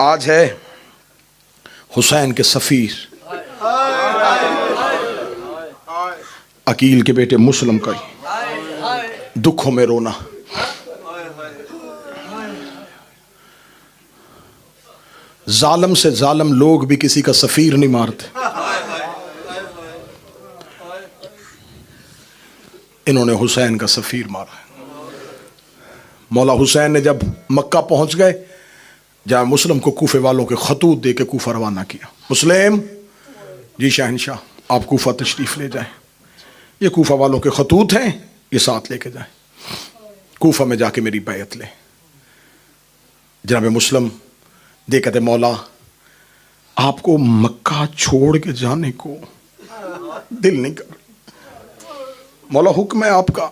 आज है हुसैन के सफ़ीर अकील के बेटे मुस्लिम का दुखों में रोना। जालिम से जालिम लोग भी किसी का सफ़ीर नहीं मारते। इन्होंने हुसैन का सफ़ीर मारा। मौला हुसैन ने जब मक्का पहुंच गए, जहाँ मुस्लिम को कूफे वालों के खतूत दे के कूफा रवाना किया। मुस्लिम जी शहनशाह, आप कूफा तशरीफ़ ले जाएं, ये कूफा वालों के खतूत हैं, ये साथ लेके जाएं, कूफा में जाके मेरी बैत लें। जनाब मुस्लिम दे कहते मौला आपको मक्का छोड़ के जाने को दिल नहीं कर। मौला हुक्म है आपका,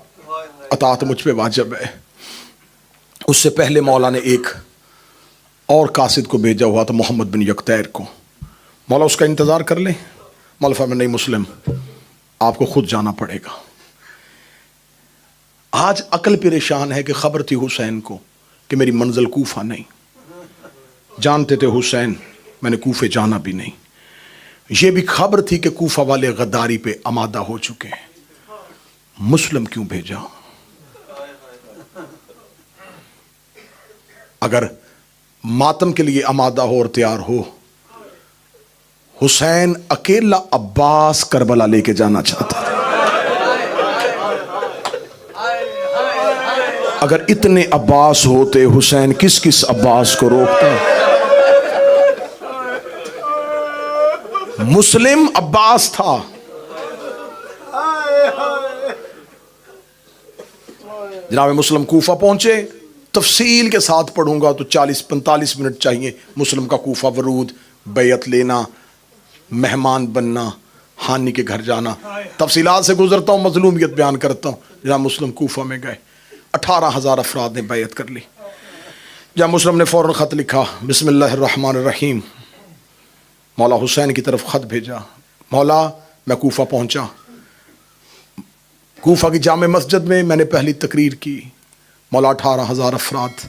अतात मुझ पे वाजिब है। उससे पहले मौला ने एक और कासिद को भेजा हुआ था, मोहम्मद बिन यकतैर को। मौला उसका इंतज़ार कर ले। मौला फरमाया नहीं मुस्लिम, आपको खुद जाना पड़ेगा। आज अकल परेशान है कि खबर थी हुसैन को कि मेरी मंजिल कूफा नहीं। जानते थे हुसैन मैंने कूफे जाना भी नहीं। ये भी खबर थी कि कूफा वाले गद्दारी पे आमादा हो चुके हैं। मुस्लिम क्यों भेजा? अगर मातम के लिए आमादा हो और तैयार हो, हुसैन अकेला अब्बास करबला लेके जाना चाहता था। अगर इतने अब्बास होते, हुसैन किस किस अब्बास को रोकता। मुस्लिम अब्बास था। जनाब मुस्लिम कूफा पहुंचे। तफसील के साथ पढ़ूंगा तो 40-45 मिनट चाहिए। मुस्लिम का कूफा वरूद, बैयत लेना, मेहमान बनना, हानि के घर जाना, तफसीलात से गुजरता हूँ, मजलूमियत बयान करता हूँ। जहाँ मुस्लिम कूफा में गए, 18,000 अफराद ने बैयत कर ली। जहाँ मुस्लिम ने फ़ौरन ख़त लिखा, बिस्मिल्लाहिर्रहमानिर्रहीम, मौला हुसैन की तरफ ख़त भेजा। मौला मैं कूफा पहुँचा, कूफा की जामे मस्जिद में मैंने पहली तकरीर की। मौला 18,000 अफराद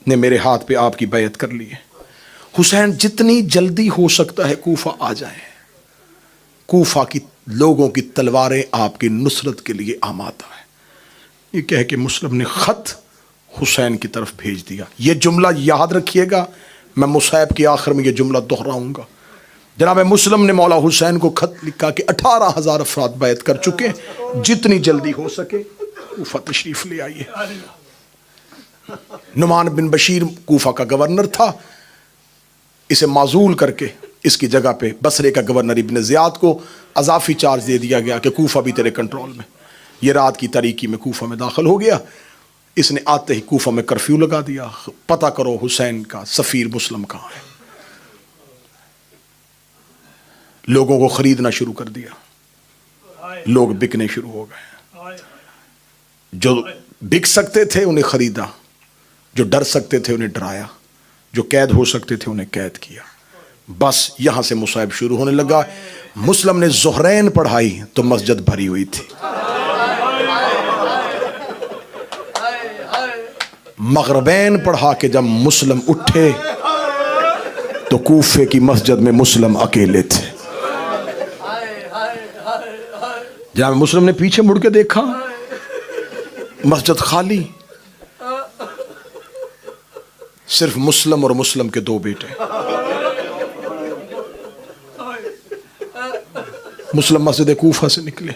ने मेरे हाथ पे आपकी बैयत कर ली है। हुसैन जितनी जल्दी हो सकता है कूफा आ जाए। कूफा की लोगों की तलवारें आपकी नुसरत के लिए आमादा है। ये कह के मुस्लिम ने ख़त हुसैन की तरफ भेज दिया। ये जुमला याद रखिएगा, मैं मुसाहिब के आखिर में ये जुमला दोहराऊंगा। जनाब मुस्लिम ने मौला हुसैन को ख़त लिखा कि 18,000 अफराद बैत कर चुके, जितनी जल्दी हो सके कूफा तशरीफ ले आइए। नुमान बिन बशीर कूफा का गवर्नर था। इसे माजूल करके इसकी जगह पे बसरे का गवर्नर इब्न ज़ियाद को अजाफी चार्ज दे दिया गया कि कूफा भी तेरे कंट्रोल में। ये रात की तारीकी में कूफा में दाखिल हो गया। इसने आते ही कूफा में कर्फ्यू लगा दिया, पता करो हुसैन का सफ़ीर मुस्लिम कहाँ है। लोगों को खरीदना शुरू कर दिया, लोग बिकने शुरू हो गए। जो बिक सकते थे उन्हें खरीदा, जो डर सकते थे उन्हें डराया, जो कैद हो सकते थे उन्हें कैद किया। बस यहां से मुसाइब शुरू होने लगा। मुस्लिम ने ज़ुहरैन पढ़ाई तो मस्जिद भरी हुई थी। मगरबैन पढ़ा के जब मुस्लिम उठे तो कूफे की मस्जिद में मुस्लिम अकेले थे। जब मुस्लिम ने पीछे मुड़ के देखा, मस्जिद खाली, सिर्फ मुस्लिम और मुस्लिम के 2 बेटे। मुस्लिम मस्जिद कूफा से निकले।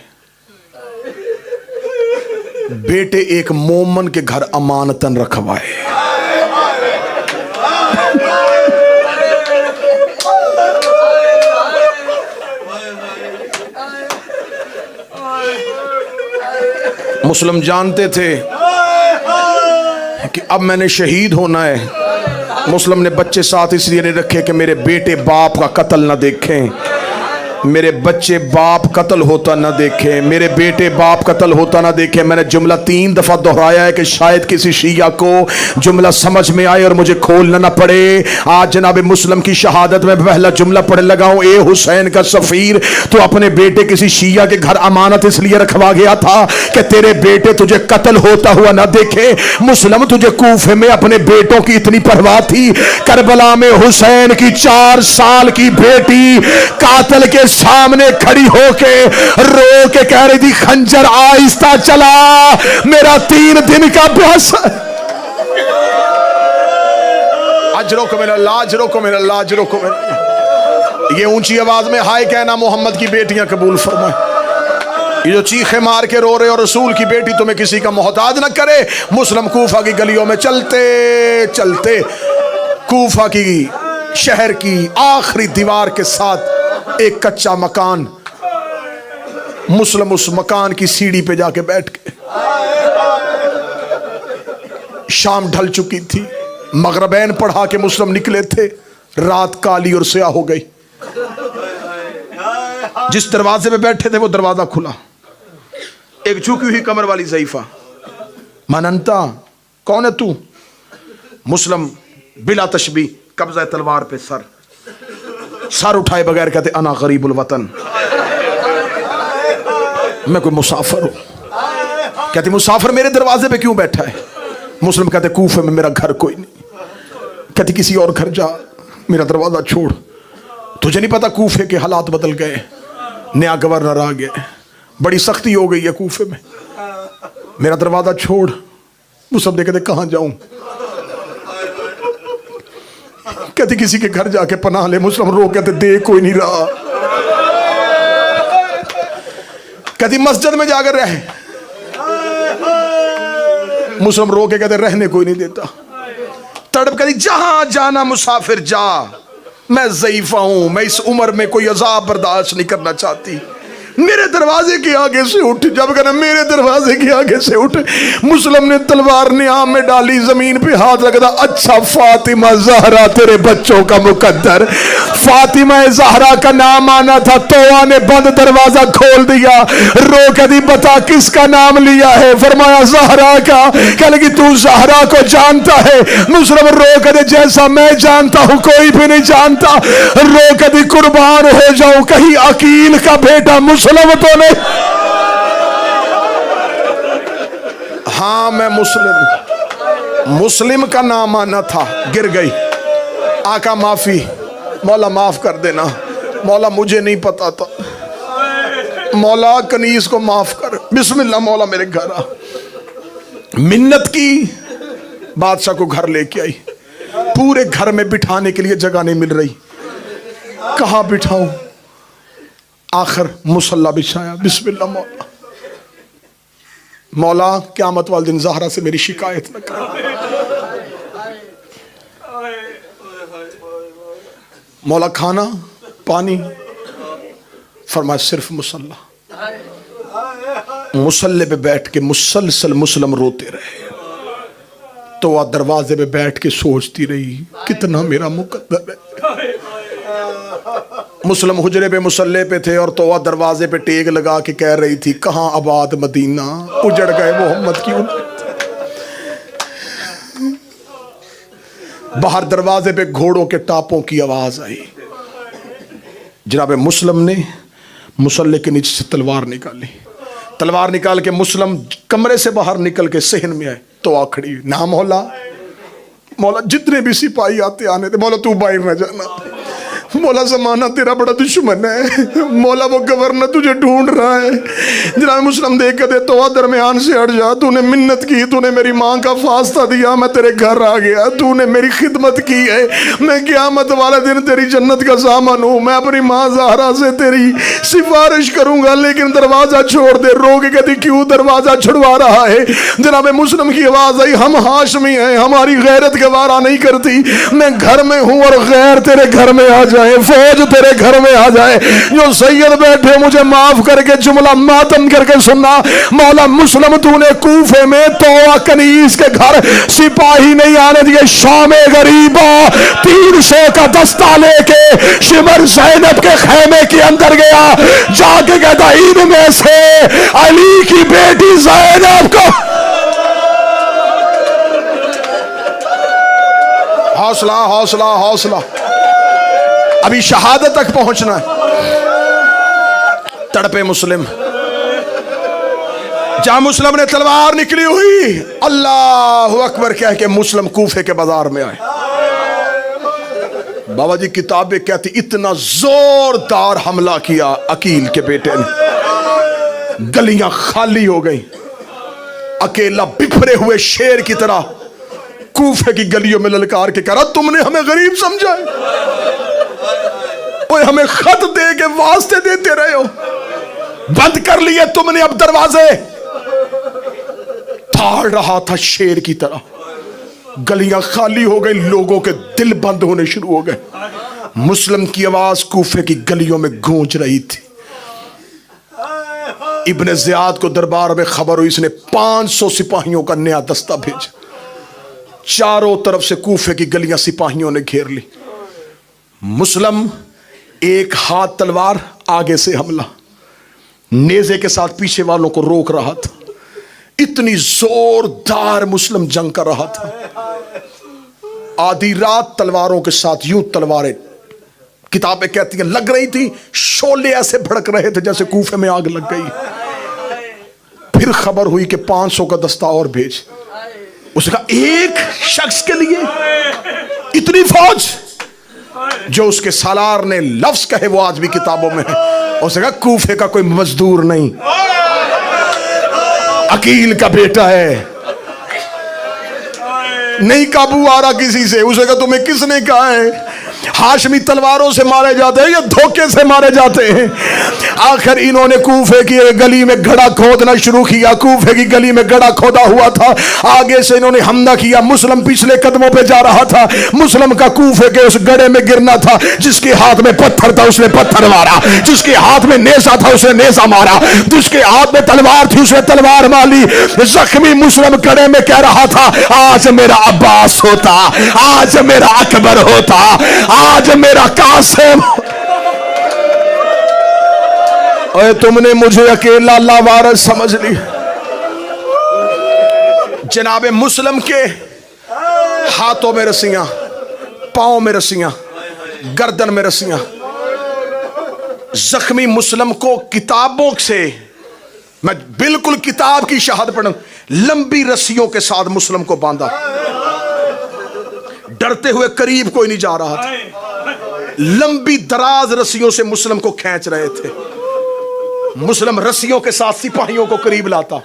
बेटे एक मोमन के घर अमानतन रखवाए। मुस्लिम जानते थे कि अब मैंने शहीद होना है। मुस्लिम ने बच्चे साथ इसलिए नहीं रखे कि मेरे बेटे बाप का कत्ल ना देखें। मेरे बच्चे बाप कत्ल होता ना देखे, मेरे बेटे बाप कत्ल होता ना देखे। मैंने जुमला 3 दफा दोहराया है कि शायद किसी शिया को जुमला समझ में आए और मुझे खोलना ना पड़े। आज जनाब मुस्लिम की शहादत में पहला जुमला पढ़ लगा हूं, ए हुसैन का सफीर, तो अपने बेटे किसी शिया के घर अमानत इसलिए रखवा गया था कि तेरे बेटे तुझे कत्ल होता हुआ ना देखे। मुस्लिम, तुझे कूफे में अपने बेटों की इतनी परवाह थी, करबला में हुसैन की 4 साल की बेटी कातल के सामने खड़ी होके रो के कह रही थी, खंजर आहिस्ता चला, मेरा 3 दिन का प्यास। अजरो को मेरा लाजरो को मेरा लाजरो को मेरा, ये ऊंची आवाज में हाय कहना मोहम्मद की बेटियां कबूल फरमाए। ये जो चीखे मार के रो रहे और रसूल की बेटी तुम्हें किसी का मोहताज न करे। मुस्लिम कूफा की गलियों में चलते चलते कूफा की शहर की आखिरी दीवार के साथ एक कच्चा मकान, मुस्लिम उस मकान की सीढ़ी पे जाके बैठ के, शाम ढल चुकी थी, मगरबैन पढ़ा के मुस्लिम निकले थे, रात काली और स्याह हो गई। जिस दरवाजे पे बैठे थे वो दरवाजा खुला, एक झुकी हुई कमर वाली ज़ईफा, मनंता कौन है तू? मुस्लिम बिला तशबी, कब्जा तलवार पे सर उठाए बगैर कहते अना गरीबुल वतन, मैं कोई मुसाफिर हूं। कहती मुसाफिर मेरे दरवाजे पे क्यों बैठा है? मुस्लिम कहते कूफे में मेरा घर कोई नहीं। कहती किसी और घर जा, मेरा दरवाजा छोड़। तुझे नहीं पता कूफे के हालात बदल गए, नया गवर्नर आ गया, बड़ी सख्ती हो गई है कूफे में, मेरा दरवाजा छोड़। मुस्लिम ने कहते कहां जाऊं? कहती किसी के घर जाके पनाह ले। मुस्लिम रो कहते दे कोई नहीं रहा। कहती मस्जिद में जाकर रहे। मुस्लिम रो के कहते रहने कोई नहीं देता। तड़प कहती जहां जाना मुसाफिर जा, मैं ज़ईफा हूं, मैं इस उम्र में कोई अजाब बर्दाश्त नहीं करना चाहती, मेरे दरवाजे के आगे से उठ। जब कहना मेरे दरवाजे के आगे से उठ, मुस्लिम ने तलवार नियाम में डाली, जमीन पे हाथ रखा। अच्छा फातिमा ज़हरा तेरे बच्चों का मुकद्दर, फातिमा ज़हरा का नाम आना था, तोआ ने बंद दरवाजा खोल दिया। रो के दी बता किसका नाम लिया है? फरमाया ज़हरा का। कह लगी तू ज़हरा को जानता है? मुस्लिम रो के दे जैसा मैं जानता हूं कोई भी नहीं जानता। रो के दी कुर्बान हो जाऊं, कहीं अकील का बेटा मुस्लिम तो नहीं। हाँ मैं मुस्लिम, मुस्लिम का नाम आना था, गिर गई। आका माफी, मौला माफ कर देना, मौला मुझे नहीं पता था, मौला कनीस को माफ कर, बिस्मिल्लाह मौला मेरे घर आ। मिन्नत की, बादशाह को घर लेके आई। पूरे घर में बिठाने के लिए जगह नहीं मिल रही, कहां बिठाऊं? आखिर मुसल्ला बिछाया, बिस्मिल्लाह मौला, मौला क़यामत वाले दिन ज़हरा से मेरी शिकायत न कर। मौला खाना पानी? फरमाया सिर्फ मुसल्ला। मुसल्ले पे बैठ के मुसलसल मुस्लिम रोते रहे। तो वह दरवाजे पे बैठ के सोचती रही कितना मेरा मुकद्दर है। मुस्लिम हुजरे पे मुसल्ले पे थे और तोवा दरवाजे पे टेक लगा के कह रही थी कहां आबाद मदीना, उजड़ गए मोहम्मद की उम्मत। बाहर दरवाजे पे घोड़ों के टापों की आवाज आई। जनाब मुस्लिम ने मुसल्ले के नीचे से तलवार निकाली। तलवार निकाल के मुस्लिम कमरे से बाहर निकल के सहन में आए तो आखड़ी ना मौला, मौला जितने भी सिपाही आते आने थे, मौला तू बाहर न जाना, मौला ज़माना तेरा बड़ा दुश्मन है, मौला वो गवर्नर तुझे ढूंढ रहा है। जनाब मुस्लिम देख के दे तो दरमियान से हट जा, तूने मिन्नत की, तूने मेरी माँ का फास्ता दिया, मैं तेरे घर आ गया, तूने मेरी खिदमत की है, मैं क़यामत वाले दिन तेरी जन्नत का सामान हूँ, मैं अपनी माँ ज़हरा से तेरी सिफारिश करूँगा, लेकिन दरवाज़ा छोड़ दे। रो के कहती क्यों दरवाज़ा छुड़वा रहा है? जनाब मुस्लिम की आवाज़ आई हम हाशमी हैं, हमारी गैरत गवारा नहीं करती, मैं घर में हूँ और गैर तेरे घर में आ जाए। जाए, फौज तेरे घर में आ जाए। जो सैयद बैठे मुझे माफ करके जुमला मातम करके सुनना, मौला मुस्लिम तूने कूफे में तोआ कनीस के घर सिपाही नहीं आने दिए। शाम गरीबा 300 का दस्ता लेके शिमर ज़ैनब के खेमे के अंदर गया, जाके कहता इनमें से अली की बेटी ज़ैनब को। हौसला हौसला हौसला, अभी शहादत तक पहुंचना है। तड़पे मुस्लिम, जहां मुस्लिम ने तलवार निकली हुई, अल्लाह अकबर कह के मुस्लिम कूफे के बाजार में आए। बाबा जी किताबें कहती इतना जोरदार हमला किया अकील के बेटे ने, गलियां खाली हो गई। अकेला बिफरे हुए शेर की तरह कूफे की गलियों में ललकार के कहा, तुमने हमें गरीब समझा है, ओए हमें खत दे के वास्ते देते रहे हो, बंद कर लिए तुमने अब दरवाजे। ताड़ रहा था शेर की तरह, गलियां खाली हो गई, लोगों के दिल बंद होने शुरू हो गए। मुस्लिम की आवाज कूफे की गलियों में गूंज रही थी। इब्ने ज़ियाद को दरबार में खबर हुई, इसने 500 सिपाहियों का नया दस्ता भेजा। चारों तरफ से कूफे की गलियां सिपाहियों ने घेर ली। मुस्लिम एक हाथ तलवार, आगे से हमला, नेज़े के साथ पीछे वालों को रोक रहा था। इतनी जोरदार मुस्लिम जंग कर रहा था। आधी रात तलवारों के साथ यूं तलवारें, किताबें कहती हैं लग रही थी, शोले ऐसे भड़क रहे थे जैसे कूफे में आग लग गई। फिर खबर हुई कि 500 का दस्ता और भेज। उसका एक शख्स के लिए इतनी फौज, जो उसके सालार ने लफ्ज कहे वो आज भी किताबों में है। उसने कहा कूफे का कोई मजदूर नहीं, अकील का बेटा है, नहीं काबू आ रहा किसी से। उसे कहा तुम्हें किसने कहा है? हाशमी तलवारों से मारे जाते हैं या धोखे से मारे जाते हैं? आखिर इन्होंने कूफे की गली में गड्ढा खोदना शुरू किया। कूफे की गली में गड्ढा खोदा हुआ था, आगे से इन्होंने हमला किया। मुस्लिम पिछले कदमों पे जा रहा था। मुस्लिम का कूफे के उस गड्ढे में गिरना था। जिसके हाथ में पत्थर था उसने पत्थर मारा, जिसके हाथ में नेज़ा था उसने नेज़ा मारा, जिसके हाथ में तलवार थी उसने तलवार मारी। जख्मी मुस्लिम गड्ढे में कह रहा था आज मेरा अब्बास होता, आज मेरा अकबर होता, आज मेरा कासिम। और तुमने मुझे अकेला लावारिस समझ ली। जनाबे मुस्लिम के हाथों में रस्सियां, पांव में रस्सियां, गर्दन में रस्सियां। जख्मी मुस्लिम को किताबों से, मैं बिल्कुल किताब की शहादत पढ़ूं, लंबी रस्सियों के साथ मुस्लिम को बांधा। डरते हुए करीब कोई नहीं जा रहा था। लंबी दराज रस्सियों से मुस्लिम को खींच रहे थे। मुस्लिम रस्सियों के साथ सिपाहियों को करीब लाता।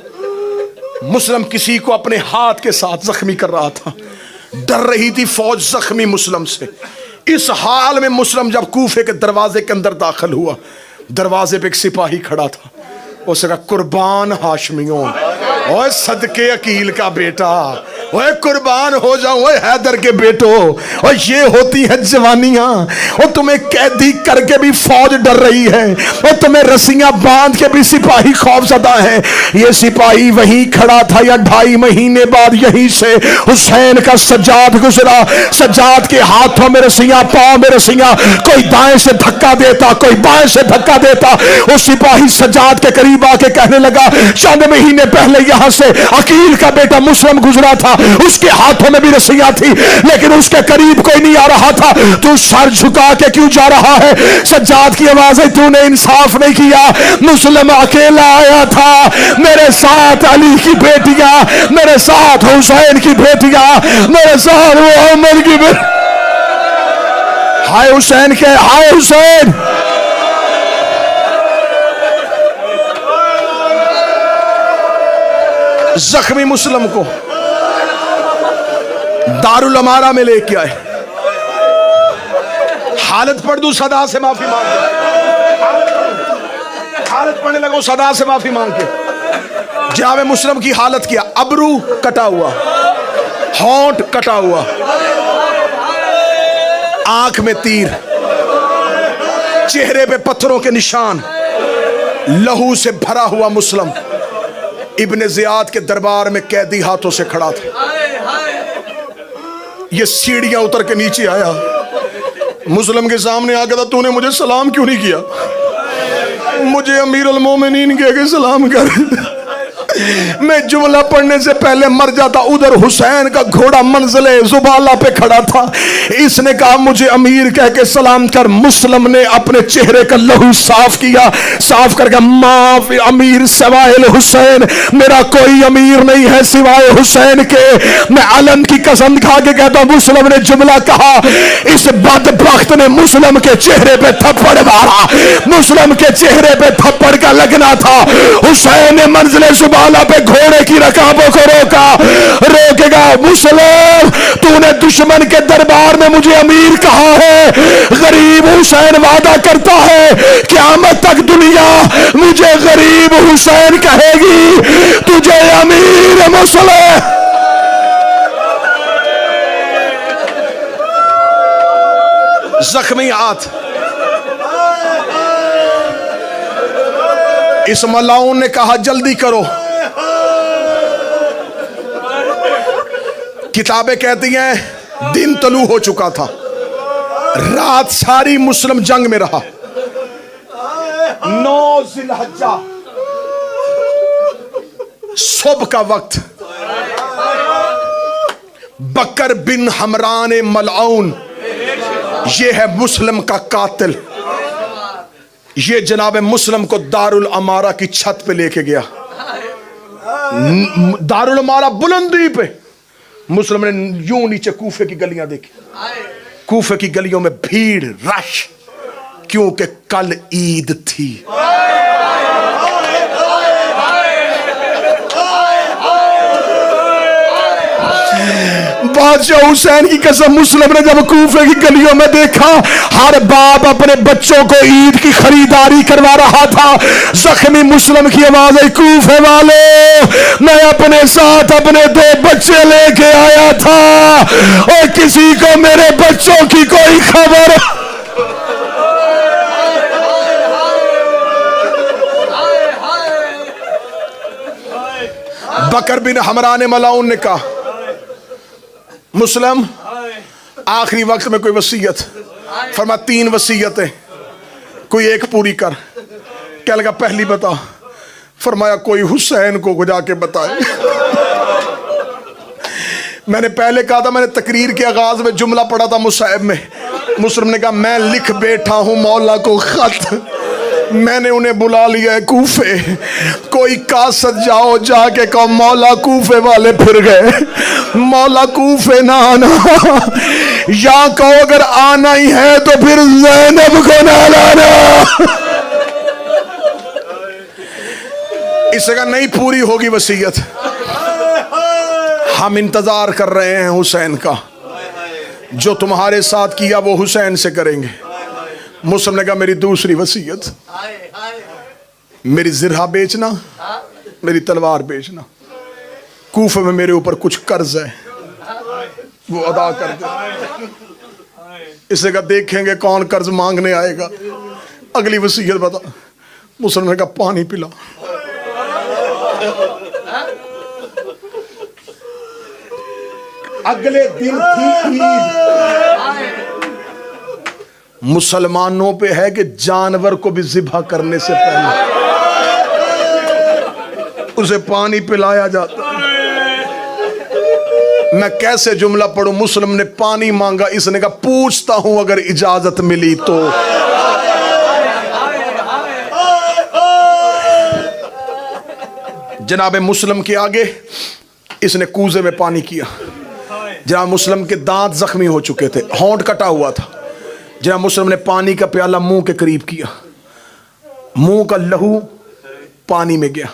मुस्लिम किसी को अपने हाथ के साथ जख्मी कर रहा था। डर रही थी फौज जख्मी मुस्लिम से। इस हाल में मुस्लिम जब कूफे के दरवाजे के अंदर दाखिल हुआ, दरवाजे पे एक सिपाही खड़ा था। उसने कहा कुर्बान हाशमियों, ओए सदके अकील का बेटा, ओए कुर्बान हो जाऊं, ओए हैदर के बेटो। और ये होती है जवानियां। और तुम्हें कैदी करके भी फौज डर रही है, और तुम्हें रस्सियां बांध के भी सिपाही खौफजदा है। ये सिपाही वहीं खड़ा था या 2.5 महीने बाद यहीं से हुसैन का सज्जाद गुजरा। सज्जाद के हाथों में रस्सियां, पांव में रस्सियां, कोई दाएं से धक्का देता, कोई बाएं से धक्का देता। उस सिपाही सज्जाद के करीब आके कहने लगा चंद महीने पहले यहां से अकील का बेटा मुस्लिम गुजरा था, उसके हाथों में भी रस्सियां थी, लेकिन उसके करीब कोई नहीं आ रहा था। तू सर झुका के क्यों जा रहा है? सज्जाद की आवाज है तूने इंसाफ नहीं किया। मुस्लिम अकेला आया था, मेरे साथ अली की बेटियां, मेरे साथ हुसैन की बेटियां, मेरे साथ मोहम्मद की बेटियां। हाय हुसैन के, हाय हुसैन। जख्मी मुस्लिम को दारुल अमारा में लेके आए। हालत पढ़ दूं सदा से माफी मांग के, हालत पढ़ने लगो सदा से माफी मांग के। जावे मुस्लिम की हालत किया, अबरू कटा हुआ, होंठ कटा हुआ, आंख में तीर, चेहरे पे पत्थरों के निशान, लहू से भरा हुआ मुस्लिम इब्ने ज़ियाद के दरबार में कैदी हाथों से खड़ा था। ये सीढ़ियां उतर के नीचे आया, मुस्लिम के सामने आ गया, तूने मुझे सलाम क्यों नहीं किया? मुझे अमीरुल मोमिनीन कह के सलाम कर। मैं जुमला पढ़ने से पहले मर जाता। उधर हुसैन का घोड़ा मंजिले जुबाला पे खड़ा था। इसने कहा मुझे अमीर कह के सलाम कर। मुस्लिम ने अपने चेहरे का लहू साफ किया, साफ करके माफ अमीर सिवाय हुसैन, मेरा कोई अमीर नहीं है सिवाय हुसैन के। मैं अलम की कसम खा के कहता हूं, मुस्लिम ने जुमला कहा, इस बदबख्त ने मुस्लिम के चेहरे पे थप्पड़ मारा। मुस्लिम के चेहरे पे थप्पड़ का लगना था। हुसैन ने मंजिले जुबाला पे घोड़े की रकाबों को रोकेगा। मुस्लिम, तूने दुश्मन के दरबार में मुझे अमीर कहा है। गरीब हुसैन वादा करता है क़यामत तक दुनिया मुझे गरीब हुसैन कहेगी, तुझे अमीर मुस्लिम। जख्मी हाथ। इस मलाउन ने कहा जल्दी करो। किताबें कहती हैं दिन तलू हो चुका था, रात सारी मुस्लिम जंग में रहा। 9 जिलहज्जा सुबह का वक्त, बकर बिन हमरान मलऊन, ये है मुस्लिम का कातिल। ये जनाब मुस्लिम को दारुल अमारा की छत पे लेके गया। दारुल अमारा बुलंदी पे। मुस्लिम ने यूं नीचे कूफे की गलियां देखी। कूफे की गलियों में भीड़, रश, क्योंकि कल ईद थी। बादशाह हुसैन की कसम, मुस्लिम ने जब कूफे की गलियों में देखा, हर बाप अपने बच्चों को ईद की खरीदारी करवा रहा था। जख्मी मुस्लिम की आवाज है, कूफे वाले, मैं अपने साथ अपने 2 बच्चे लेके आया था और किसी को मेरे बच्चों की कोई खबर। बकर बिन हमरान मलाउन ने कहा, मुस्लिम आखिरी वक्त में कोई वसीयत, फरमा 3 वसीयतें, कोई एक पूरी कर। क्या लगा पहली बता? फरमाया कोई हुसैन को जाके बताए। मैंने पहले कहा था, मैंने तकरीर के आगाज में जुमला पढ़ा था मुसाहिब में। मुस्लिम ने कहा मैं लिख बैठा हूं मौला को खत, मैंने उन्हें बुला लिया है कूफे। कोई कासद जाओ, जाके कहो मौला कूफे वाले फिर गए, मौला कूफे ना आना। या कहो अगर आना ही है तो फिर ज़ैनब को ना लाना। इससे का नहीं पूरी होगी वसीयत। हम इंतजार कर रहे हैं हुसैन का, जो तुम्हारे साथ किया वो हुसैन से करेंगे। मुस्लिम ने कहा मेरी दूसरी वसीयत, मेरी जिरहा बेचना, मेरी तलवार बेचना। कूफे में मेरे ऊपर कुछ कर्ज है, वो अदा कर दे। इसे का देखेंगे कौन कर्ज मांगने आएगा। अगली वसीयत बता। मुस्लिम ने कहा पानी पिला। अगले दिन थी ईद। मुसलमानों पे है कि जानवर को भी ज़िबा करने से पहले उसे पानी पिलाया जाता है। मैं कैसे जुमला पढ़ूं? मुस्लिम ने पानी मांगा, इसने कहा पूछता हूं अगर इजाजत मिली तो। जनाब मुस्लिम के आगे इसने कूजे में पानी किया। जनाब मुस्लिम के दांत जख्मी हो चुके थे, होंठ कटा हुआ था। जनाब मुस्लिम ने पानी का प्याला मुंह के करीब किया, मुंह का लहू पानी में गया।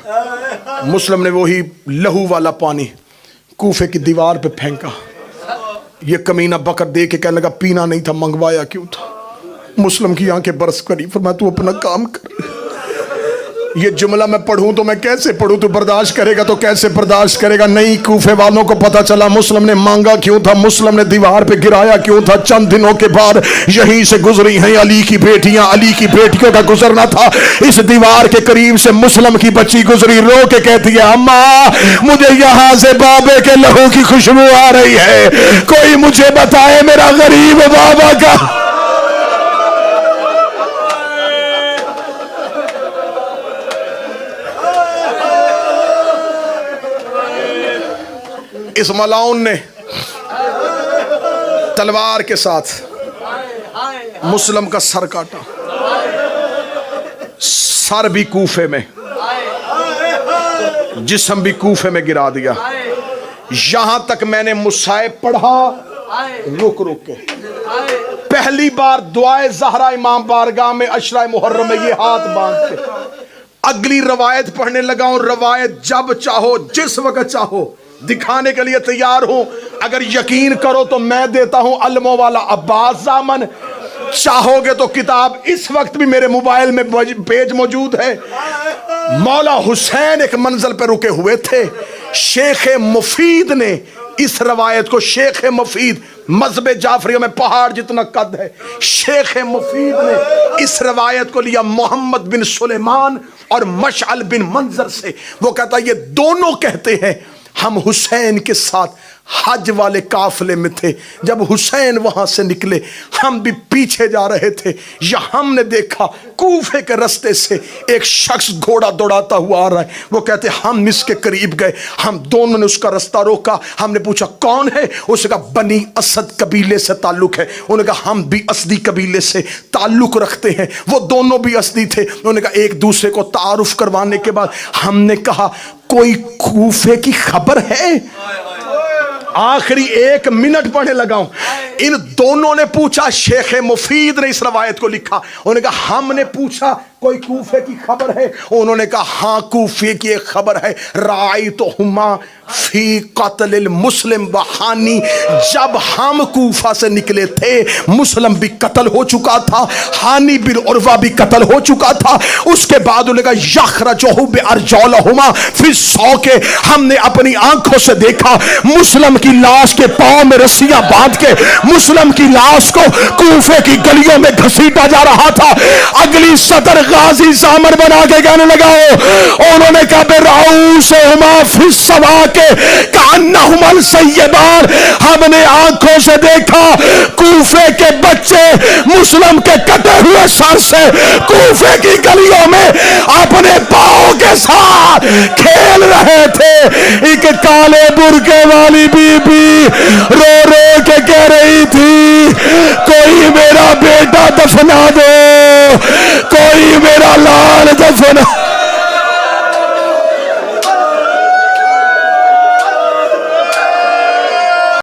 मुस्लिम ने वही लहू वाला पानी कूफे की दीवार पे फेंका। ये कमीना बकर दे के कहने लगा पीना नहीं था, मंगवाया क्यों था? मुस्लिम की आंखें बरस करी, फरमाया तू अपना काम कर। ये जुमला मैं पढ़ूं तो मैं कैसे पढ़ूं, तू बर्दाश्त करेगा तो कैसे बर्दाश्त करेगा। नहीं, कूफे वालों को पता चला मुस्लिम ने मांगा क्यों था, मुस्लिम ने दीवार पे गिराया क्यों था। चंद दिनों के बाद यहीं से गुजरी हैं अली की बेटियां, अली की बेटियों का गुजरना था। इस दीवार के करीब से मुस्लिम की बच्ची गुजरी, रो के कहती है अम्मा मुझे यहां से बाबे के लहू की खुशबू आ रही है, कोई मुझे बताए मेरा गरीब बाबा का। इस मलाउन ने तलवार के साथ मुस्लिम का सर काटा, सर भी कूफे में, जिस्म भी कूफे में गिरा दिया। यहां तक मैंने मुसाहिब पढ़ा रुक रुक के। पहली बार दुआए ज़हरा इमाम बारगाह में अशरा मुहर्रम में ये हाथ बांध के अगली रवायत पढ़ने लगा हूं। रवायत जब चाहो जिस वक्त चाहो दिखाने के लिए तैयार हूं। अगर यकीन करो तो मैं देता हूं अलमो वाला अब्बास जामन, चाहोगे तो किताब इस वक्त भी मेरे मोबाइल में पेज मौजूद है। मौला हुसैन एक मंजिल पे रुके हुए थे, शेख मुफीद ने इस रवायत को, शेख मुफीद मजहब जाफरियों में पहाड़ जितना कद है, शेख मुफीद ने इस रवायत को लिया मोहम्मद बिन सुलेमान और मशअल बिन मंजर से। वो कहता ये दोनों कहते हैं हम हुसैन के साथ हज वाले काफिले में थे, जब हुसैन वहां से निकले हम भी पीछे जा रहे थे, या हमने देखा कूफे के रास्ते से एक शख्स घोड़ा दौड़ाता हुआ आ रहा है। वो कहते हम इसके करीब गए, हम दोनों ने उसका रास्ता रोका, हमने पूछा कौन है, उसने कहा बनी असद कबीले से ताल्लुक है। उन्होंने कहा हम भी असदी कबीले से ताल्लुक रखते हैं। वो दोनों भी असदी थे। उन्होंने कहा एक दूसरे को तारुफ करवाने के बाद हमने कहा कोई कूफे की खबर है। आखिरी 1 मिनट पढ़ने लगा हूं। इन दोनों ने पूछा, शेख मुफीद ने इस रवायत को लिखा, उन्होंने कहा हमने पूछा कोई कूफे की खबर है, उन्होंने कहा हाँ कूफे की एक खबर है। राई तो हुमा फी कत्ल मुस्लिम बहानी, जब हम कूफा से निकले थे मुस्लिम भी कत्ल हो चुका था, हानी बिन उर्वा भी कत्ल हो चुका था। उसके बाद उन्होंने कहा यखरजुहु बिअरजुलिहुमा फिर सौ के, हमने अपनी आंखों से देखा मुस्लिम की लाश के पांव में रस्सियां बांध के मुस्लिम की लाश को कूफे की गलियों में घसीटा जा रहा था। अगली सदर गाजी सामर बना के कहने लगा उन्होंने कहा बेराउसहुमा फिस सवा के कान्नहुमल सय्यबान, हमने आंखों से देखा कूफे के बच्चे मुस्लिम के कटे हुए सर से कूफे की गलियों में अपने पांव के साथ खेल रहे थे। एक काले बुर्के वाली बीबी रो रो के कह रही थी कोई मेरा बेटा दफना दो, कोई मेरा लाल दफना